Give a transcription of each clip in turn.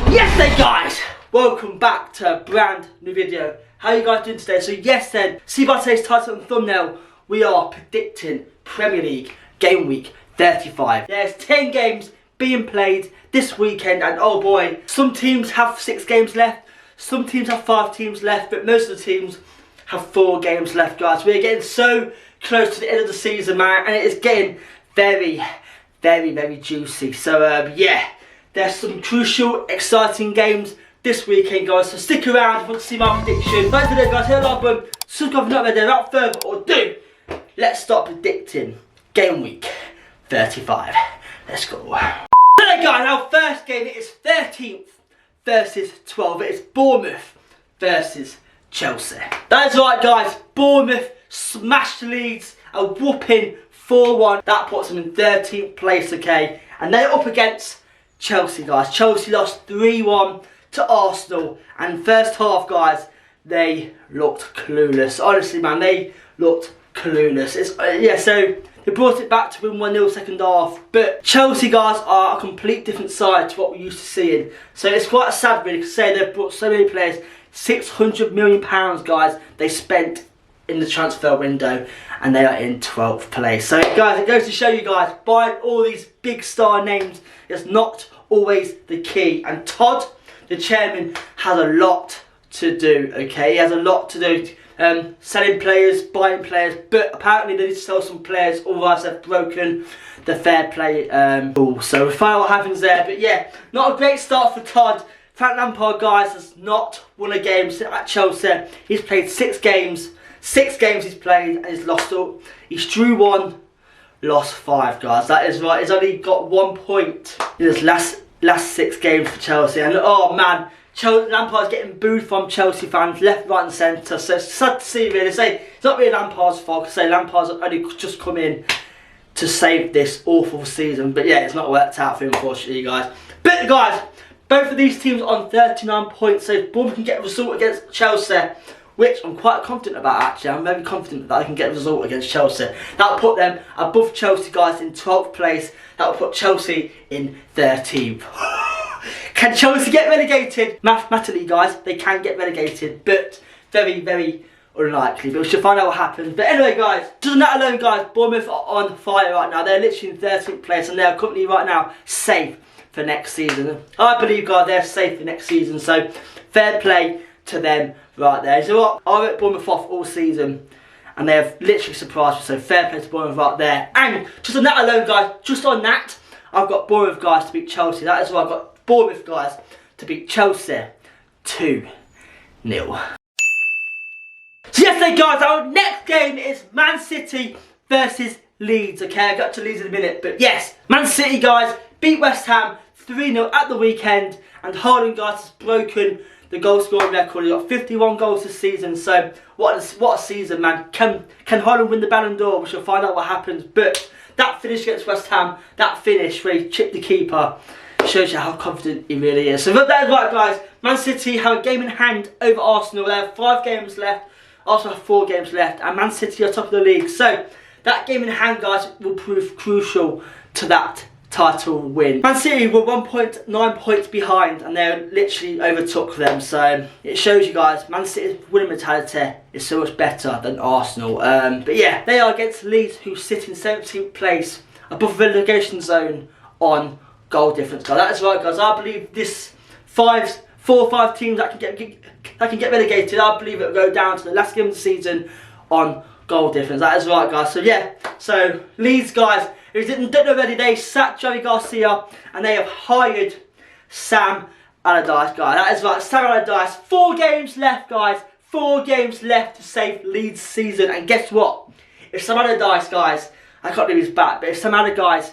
Yes then guys, welcome back to a brand new video. How are you guys doing today? So yes then, see by today's title and thumbnail, we are predicting Premier League Game Week 35. There's 10 games being played this weekend and oh boy, some teams have 6 games left, some teams have 5 teams left, but most of the teams have 4 games left guys. We're getting so close to the end of the season man, and it is getting very juicy. So yeah. There's some crucial, exciting games this weekend, guys. So stick around if you want to see my prediction. Thanks for the video, guys. Hit the like button. Subscribe if you're not already. Without further ado, let's start predicting Game Week 35. Let's go. Today, guys, our first game is 13th versus 12th. It is Bournemouth versus Chelsea. That is right, guys. Bournemouth smashed Leeds, a whooping 4-1. That puts them in 13th place, okay? And they're up against Chelsea, guys. Chelsea lost 3-1 to Arsenal, and first half, guys, they looked clueless. Honestly, man, they looked clueless. So they brought it back to win 1-0 second half, but Chelsea, guys, are a complete different side to what we're used to seeing. So it's quite sad, really, to say they've brought so many players. £600 million, guys, they spent in the transfer window, and they are in 12th place. So guys, it goes to show you guys, buying all these big star names is not always the key, and Todd, the chairman, has a lot to do, okay? He has a lot to do, selling players, buying players, but apparently they need to sell some players, otherwise they've broken the fair play rule. So we'll find out what happens there, but yeah, not a great start for Todd. Frank Lampard, guys, has not won a game at Chelsea. He's played 6 games. 6 games he's played and he's lost all. He's drew 1, lost 5, guys. That is right. He's only got 1 point in his last 6 games for Chelsea. And oh man, Lampard's getting booed from Chelsea fans left, right, and centre. So it's sad to see, really. Say it's not really Lampard's fault. Because say Lampard's only just come in to save this awful season. But yeah, it's not worked out for him, unfortunately, guys. But guys, both of these teams are on 39 points. So if Bournemouth can get a result against Chelsea, which I'm quite confident about, actually. I'm very confident that I can get a result against Chelsea. That will put them above Chelsea, guys, in 12th place. That will put Chelsea in 13th. Can Chelsea get relegated? Mathematically, guys, they can get relegated, but very unlikely. But we should find out what happens. But anyway, guys, just on that alone, guys, Bournemouth are on fire right now. They're literally in 13th place, and they're currently right now safe for next season. I believe, guys, they're safe for next season. So fair play to them right there. So what? I wrote Bournemouth off all season, and they have literally surprised me. So fair play to Bournemouth right there. And just on that alone, guys, just on that, I've got Bournemouth, guys, to beat Chelsea. That is why I've got Bournemouth, guys, to beat Chelsea 2-0. So yesterday, guys, our next game is Man City versus Leeds. Okay, I'll get to Leeds in a minute, but yes, Man City, guys, beat West Ham 3-0 at the weekend, and Haaland, guys, has broken the goal scoring record. He got 51 goals this season. So what a season, man. Can Haaland win the Ballon d'Or? We shall find out what happens. But that finish against West Ham, that finish where he chipped the keeper, shows you how confident he really is. So that is right, guys. Man City have a game in hand over Arsenal. They have 5 games left. Arsenal have 4 games left, and Man City are top of the league. So that game in hand, guys, will prove crucial to that title win. Man City were 1.9 points behind, and they literally overtook them. So it shows you, guys, Man City's winning mentality is so much better than Arsenal. But yeah, they are against Leeds, who sit in 17th place above the relegation zone on goal difference, guys. That is right, guys. I believe this 4 or 5 teams that can get relegated, I believe it will go down to the last game of the season on goal difference. That is right, guys. So yeah, so Leeds, guys, if you didn't know already, they sacked Jerry Garcia and they have hired Sam Allardyce, guys. That is right, Sam Allardyce. 4 games left, guys. 4 games left to save Leeds' season. And guess what? If Sam Allardyce, guys, I can't believe he's back, but if Sam Allardyce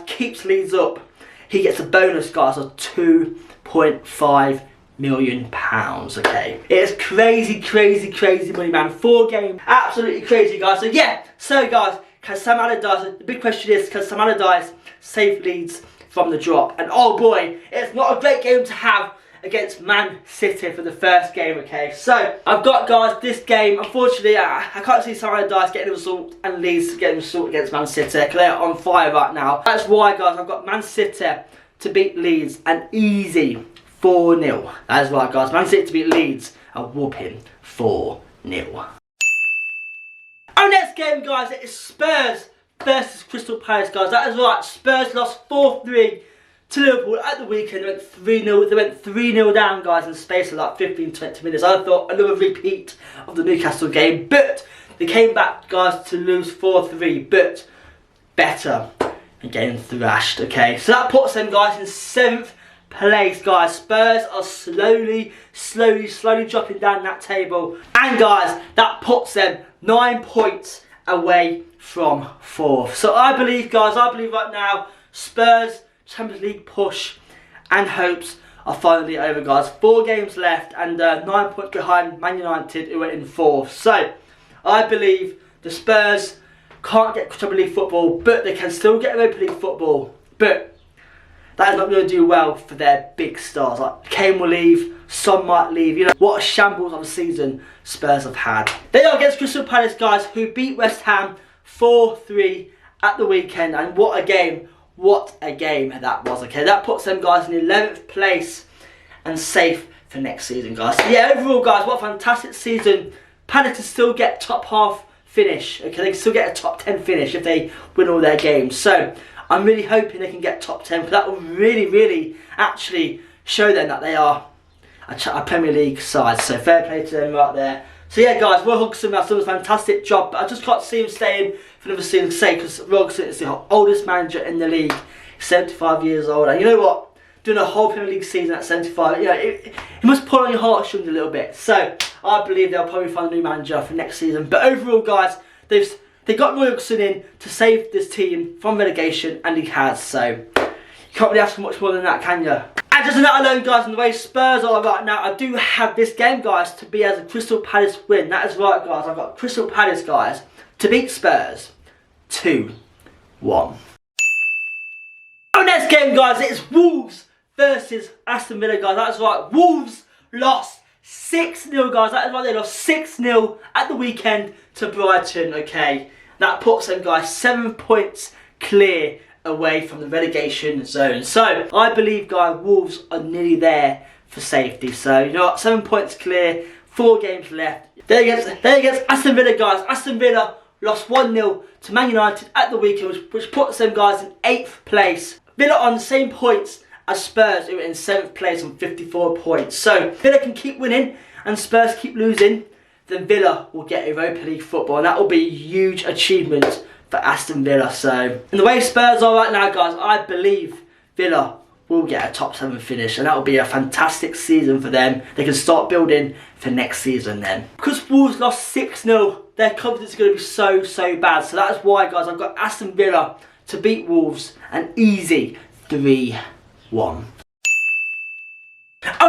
keeps Leeds up, he gets a bonus, guys, of £2.5 million, okay? It is crazy money, man. 4 games, absolutely crazy, guys. So yeah, so guys, can Sam Allardyce, the big question is, can Sam Allardyce save Leeds from the drop? And oh boy, it's not a great game to have against Man City for the first game, okay? So, I've got, guys, this game. Unfortunately, I can't see Sam Allardyce getting a result and Leeds getting a result against Man City, because they're on fire right now. That's why, guys, I've got Man City to beat Leeds, an easy 4-0. That is right, guys. Man City to beat Leeds, a whooping 4-0. Our next game, guys, it is Spurs versus Crystal Palace, guys. That is right. Spurs lost 4-3 to Liverpool at the weekend. They went 3-0. They went 3-0 down, guys, in the space of like 15-20 minutes. I thought another repeat of the Newcastle game, but they came back, guys, to lose 4-3, but better and getting thrashed. Okay, so that puts them, guys, in 7th place, guys. Spurs are slowly dropping down that table, and guys, that puts them 9 points away from 4th. So I believe, guys, right now Spurs Champions League push and hopes are finally over, guys. 4 games left and 9 points behind Man United, who are in 4th. So I believe the Spurs can't get Champions League football, but they can still get Europa League football. But that is not going to do well for their big stars. Like Kane will leave, Son might leave. You know what a shambles of a season Spurs have had. They are against Crystal Palace, guys, who beat West Ham 4-3 at the weekend, and what a game! What a game that was. Okay, that puts them, guys, in 11th place and safe for next season, guys. So yeah, overall, guys, what a fantastic season. Palace can still get top half finish. Okay, they can still get a top 10 finish if they win all their games. So I'm really hoping they can get top 10, because that will really actually show them that they are a Premier League side. So fair play to them right there. So yeah, guys, Roy Hodgson has done a fantastic job, but I just can't see him staying for another season, because Roy Hodgson is the oldest manager in the league. He's 75 years old, and you know what? Doing a whole Premier League season at 75, you know, it must pull on your heartstrings a little bit. So I believe they'll probably find a new manager for next season. But overall, guys, they got Roy Hodgson in to save this team from relegation, and he has. So you can't really ask for much more than that, can you? And just that alone, guys, and the way Spurs are right now, I do have this game, guys, to be as a Crystal Palace win. That is right, guys. I've got Crystal Palace, guys, to beat Spurs 2-1. Our next game, guys, it is Wolves versus Aston Villa, guys. That is right. Wolves lost 6-0, guys. That is right. They lost 6-0 at the weekend to Brighton. Okay, that puts them, guys, 7 points clear away from the relegation zone. So I believe, guys, Wolves are nearly there for safety. So you know what, 7 points clear, 4 games left. They're against Aston Villa, guys. Aston Villa lost 1-0 to Man United at the weekend, which puts them, guys, in 8th place. Villa on the same points as Spurs, who are in 7th place on 54 points. So Villa can keep winning and Spurs keep losing, then Villa will get Europa League football, and that will be a huge achievement for Aston Villa. So in the way Spurs are right now, guys, I believe Villa will get a top 7 finish, and that will be a fantastic season for them. They can start building for next season then. Because Wolves lost 6-0, their confidence is going to be so bad. So that is why, guys, I've got Aston Villa to beat Wolves, an easy 3-1. Our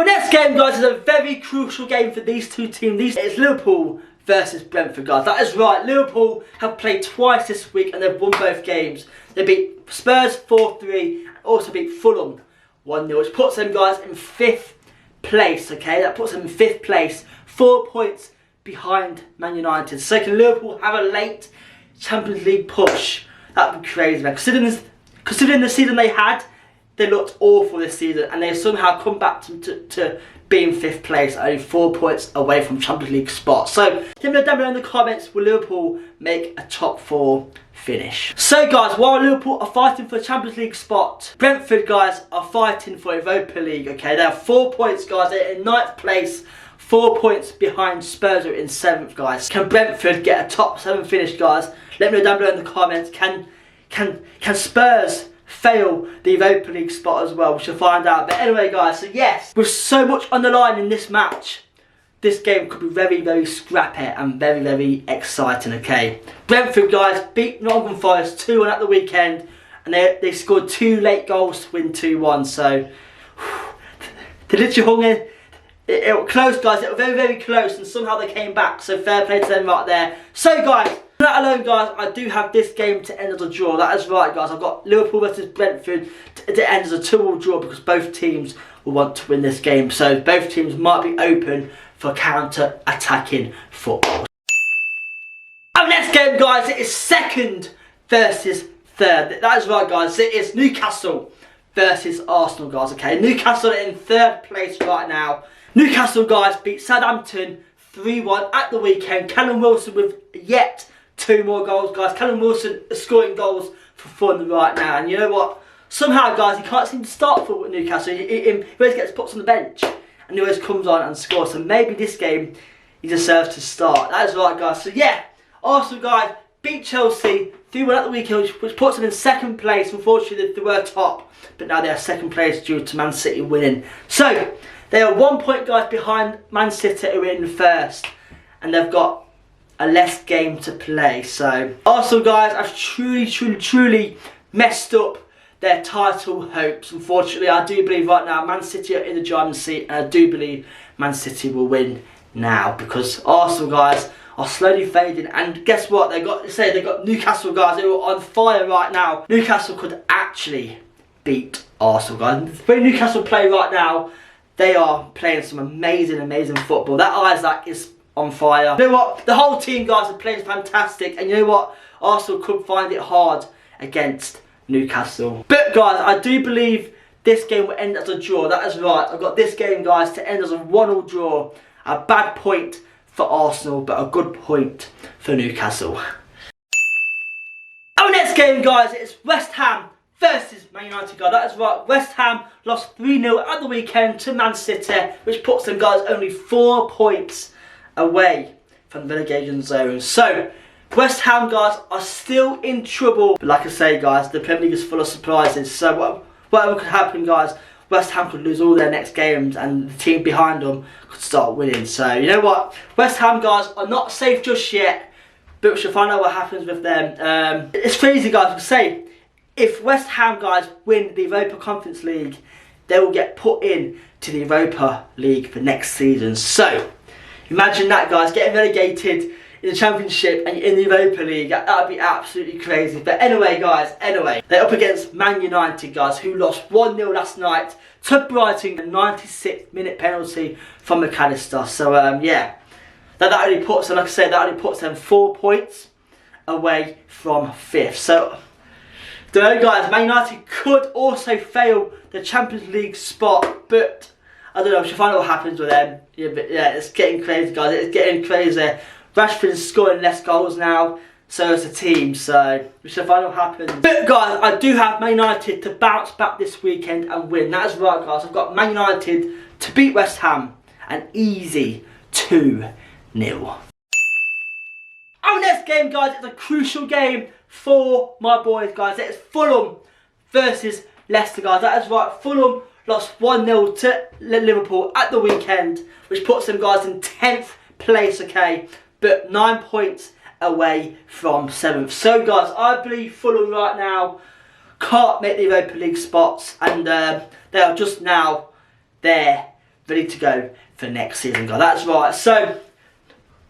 next game, guys, is a very crucial game for these two teams. It's Liverpool versus Brentford, guys. That is right. Liverpool have played twice this week and they've won both games. They beat Spurs 4-3 and also beat Fulham 1-0, which puts them, guys, in 5th place. Okay, that puts them in 5th place, 4 points behind Man United. So can Liverpool have a late Champions League push? That would be crazy, man. Considering the season they had, they looked awful this season, and they somehow come back to being 5th place, only 4 points away from Champions League spot. So let me know down below in the comments, will Liverpool make a top 4 finish? So guys, while Liverpool are fighting for a Champions League spot, Brentford, guys, are fighting for Europa League. Okay, they have 4 points, guys. They're in 9th place, 4 points behind Spurs, who are in 7th, guys. Can Brentford get a top 7 finish, guys? Let me know down below in the comments. Can Spurs fail the Europa League spot as well? We shall find out. But anyway, guys, so yes, with so much on the line in this match, this game could be very scrappy and very exciting. Okay, Brentford, guys, beat Nottingham Forest 2-1 at the weekend, and they scored 2 late goals to win 2-1. So they literally hung in. It was close, guys. It was very close, and somehow they came back. So fair play to them right there. So guys, that alone, guys, I do have this game to end as a draw. That is right, guys. I've got Liverpool versus Brentford to end as a 2-2 draw, because both teams will want to win this game. So both teams might be open for counter-attacking football. Our next game, guys, it is 2nd versus 3rd. That is right, guys. It is Newcastle versus Arsenal, guys, okay? Newcastle are in 3rd place right now. Newcastle, guys, beat Southampton 3-1 at the weekend. Callum Wilson with yet 2 more goals, guys. Callum Wilson is scoring goals for fun right now. And you know what? Somehow, guys, he can't seem to start for Newcastle. He always gets put on the bench. And he always comes on and scores. So maybe this game, he deserves to start. That is right, guys. So, yeah, Arsenal, guys, beat Chelsea 3-1 at the weekend, which puts them in 2nd place. Unfortunately, they were top, but now they are 2nd place due to Man City winning. So, they are 1 point, guys, behind Man City, who are in 1st. And they've got a less game to play. So, Arsenal, guys, have truly messed up their title hopes. Unfortunately, I do believe right now Man City are in the driving seat, and I do believe Man City will win now, because Arsenal, guys, are slowly fading. And guess what? They got Newcastle, guys, who are on fire right now. Newcastle could actually beat Arsenal, guys. The way Newcastle play right now, they are playing some amazing football. That Isaac is on fire. You know what? The whole team, guys, are playing fantastic. And you know what? Arsenal could find it hard against Newcastle. But, guys, I do believe this game will end as a draw. That is right. I've got this game, guys, to end as a 1-1 draw. A bad point for Arsenal, but a good point for Newcastle. Our next game, guys, is West Ham versus Man United, guys. That is right. West Ham lost 3-0 at the weekend to Man City, which puts them, guys, only 4 points away from the relegation zone. So, West Ham, guys, are still in trouble. But like I say, guys, the Premier League is full of surprises. So, whatever could happen, guys, West Ham could lose all their next games and the team behind them could start winning. So, you know what? West Ham, guys, are not safe just yet, but we shall find out what happens with them. It's crazy, guys, to say, if West Ham, guys, win the Europa Conference League, they will get put in to the Europa League for next season. So, imagine that, guys, getting relegated in the Championship and in the Europa League. That would be absolutely crazy. But anyway, guys, they're up against Man United, guys, who lost 1-0 last night to Brighton, a 96th-minute penalty from McAllister. So, yeah, that only puts them, like I said, that only puts them 4 points away from 5th. So, don't know, guys, Man United could also fail the Champions League spot, but I don't know, we should find out what happens with them. Yeah, but yeah, it's getting crazy, guys, it's getting crazy. Rashford is scoring less goals now, so is the team, so we shall find out what happens. But guys, I do have Man United to bounce back this weekend and win. That is right, guys. I've got Man United to beat West Ham, an easy 2-0. Our next game, guys, is a crucial game for my boys, guys. It is Fulham versus Leicester, guys. That is right. Fulham lost 1-0 to Liverpool at the weekend, which puts them, guys, in 10th place, okay, but 9 points away from 7th. So, guys, I believe Fulham right now can't make the Europa League spots, and they are just now there, ready to go for next season, guys. That's right. So,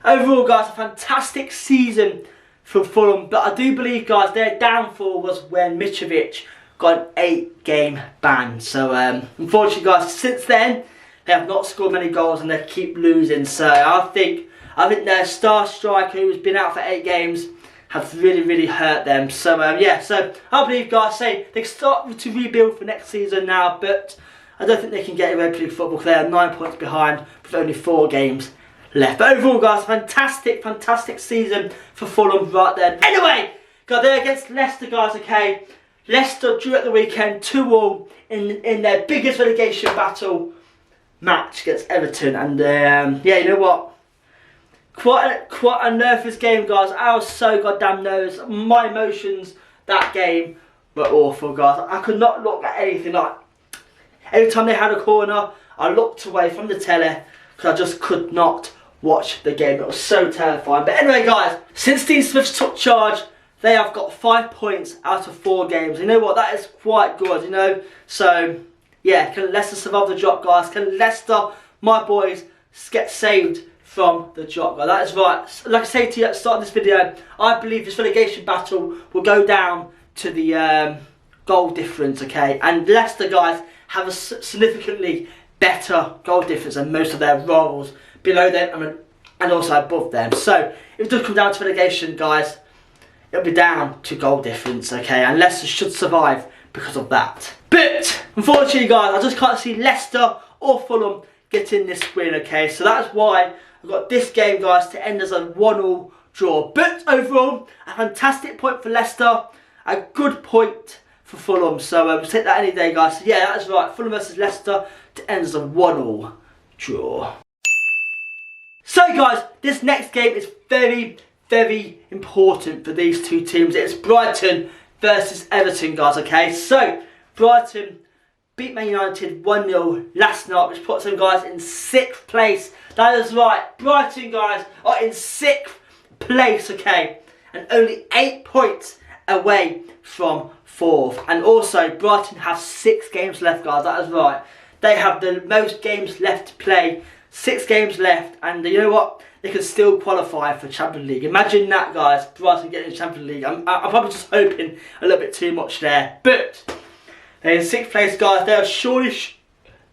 overall, guys, a fantastic season for Fulham, but I do believe, guys, their downfall was when Mitrovic got an 8-game ban. So, unfortunately, guys, since then, they have not scored many goals and they keep losing. So, I think their star striker, who's been out for 8 games, has really hurt them. So, yeah, so I believe, guys, say they start to rebuild for next season now, but I don't think they can get Europa League football because they are 9 points behind with only 4 games left. But overall, guys, fantastic season for Fulham right there. Anyway, guys, they're against Leicester, guys, okay? Leicester drew at the weekend 2-2 in their biggest relegation battle match against Everton. And, yeah, you know what? Quite a nervous game, guys. I was so goddamn nervous. My emotions that game were awful, guys. I could not look at anything. Like, every time they had a corner, I looked away from the telly because I just could not watch the game. It was so terrifying. But anyway, guys, since Dean Smith took charge, they have got 5 points out of 4 games. You know what? That is quite good, you know. So, yeah, can Leicester survive the drop, guys? Can Leicester, my boys, get saved from the drop, guys? That is right. Like I say to you at the start of this video, I believe this relegation battle will go down to the goal difference, okay? And Leicester, guys, have a significantly better goal difference than most of their rivals below them and also above them. So, if it does come down to relegation, guys, it'll be down to goal difference, okay? And Leicester should survive because of that. But unfortunately guys, I just can't see Leicester or Fulham getting this win, okay? So that's why I've got this game guys to end as a 1-1 draw. But overall, a fantastic point for Leicester, a good point for Fulham. So we'll take that any day guys. So yeah, that's right, Fulham versus Leicester to end as a 1-1 draw. So guys, this next game is very, very important for these two teams. It's Brighton versus Everton guys, okay? So, Brighton beat Man United 1-0 last night, which puts them guys in 6th place. That is right, Brighton guys are in 6th place, okay? And only 8 points away from 4th. And also, Brighton have 6 games left guys, that is right. They have the most games left to play. 6 games left, and you know what? They can still qualify for Champions League. Imagine that, guys. Brighton getting the Champions League. I'm probably just hoping a little bit too much there, but they're in 6th place, guys. They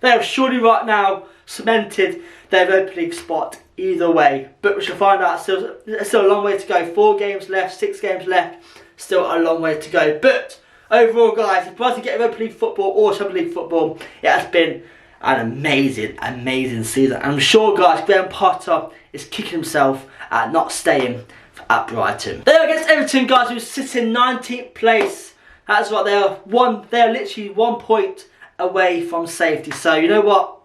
have surely right now cemented their Europa League spot either way. But we shall find out. There's still a long way to go. 4 games left, 6 games left. Still a long way to go. But overall, guys, if Brighton get Europa League football or Champions League football, it has been an amazing season. I'm sure guys, Graham Potter is kicking himself at not staying at Brighton. They are against Everton guys, who sit in 19th place. That's right, they are literally 1 point away from safety. So you know what?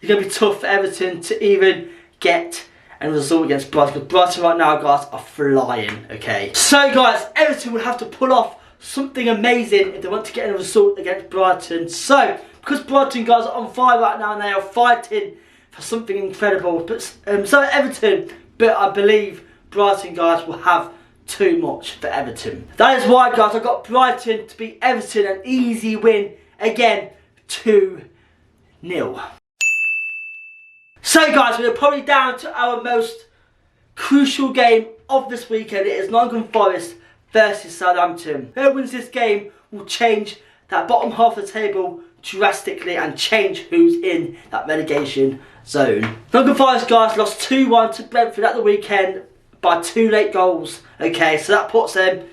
It's going to be tough for Everton to even get a result against Brighton, because Brighton right now guys are flying, okay? So guys, Everton would have to pull off something amazing if they want to get a result against Brighton. So because Brighton guys are on fire right now and they are fighting for something incredible. But so Everton, but I believe Brighton guys will have too much for Everton. That is why guys, I got Brighton to beat Everton, an easy win again, 2-0. So guys, we're probably down to our most crucial game of this weekend. It is Nottingham Forest versus Southampton. Whoever wins this game will change that bottom half of the table drastically and change who's in that relegation zone. Nottingham Forest guys lost 2-1 to Brentford at the weekend by 2 late goals. Okay, so that puts them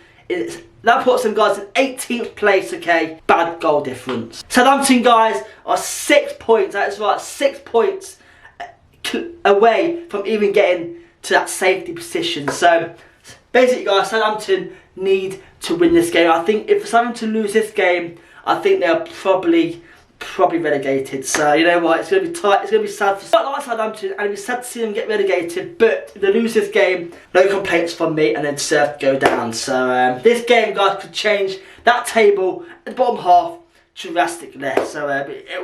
guys in 18th place. Okay, bad goal difference. Southampton guys are 6 points. That is right, 6 points away from even getting to that safety position. So basically guys, Southampton need to win this game. I think if Southampton lose this game, I think they're probably relegated. So you know what, it's going to be tight. It's going to be sad for Southampton, and it'll be sad to see them get relegated. But if they lose this game, no complaints from me, and they deserve to go down. So this game, guys, could change that table at the bottom half drastically. So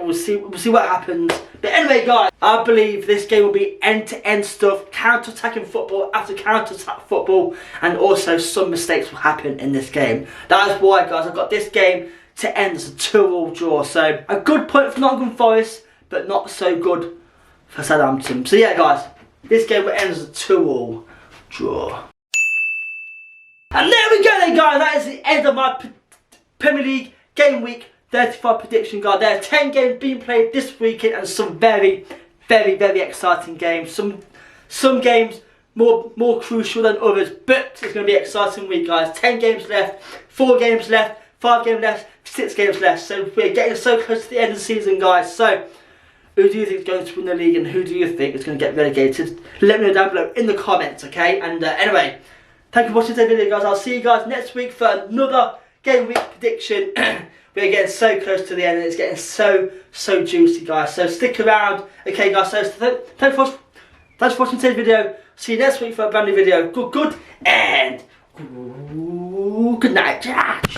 we'll see what happens. But anyway, guys, I believe this game will be end-to-end stuff, counter-attacking football after counter-attack football, and also some mistakes will happen in this game. That is why, guys, I've got this game to end as a 2-2 draw. So a good point for Nottingham Forest, but not so good for Southampton. So yeah guys, this game will end as a 2-2 draw. And there we go then guys, that is the end of my Premier League Game Week 35 prediction guide. There are 10 games being played this weekend and some very exciting games. Some games more crucial than others, but it's going to be an exciting week guys. 10 games left, 4 games left, 5 games left, 6 games left. So we're getting so close to the end of the season guys. So who do you think is going to win the league and who do you think is going to get relegated? Let me know down below in the comments, okay? And anyway, thank you for watching today's video guys. I'll see you guys next week for another Game Week prediction. We're getting so close to the end and it's getting so juicy guys. So stick around. Okay guys, so thanks for watching today's video. See you next week for a brand new video. Good and good night.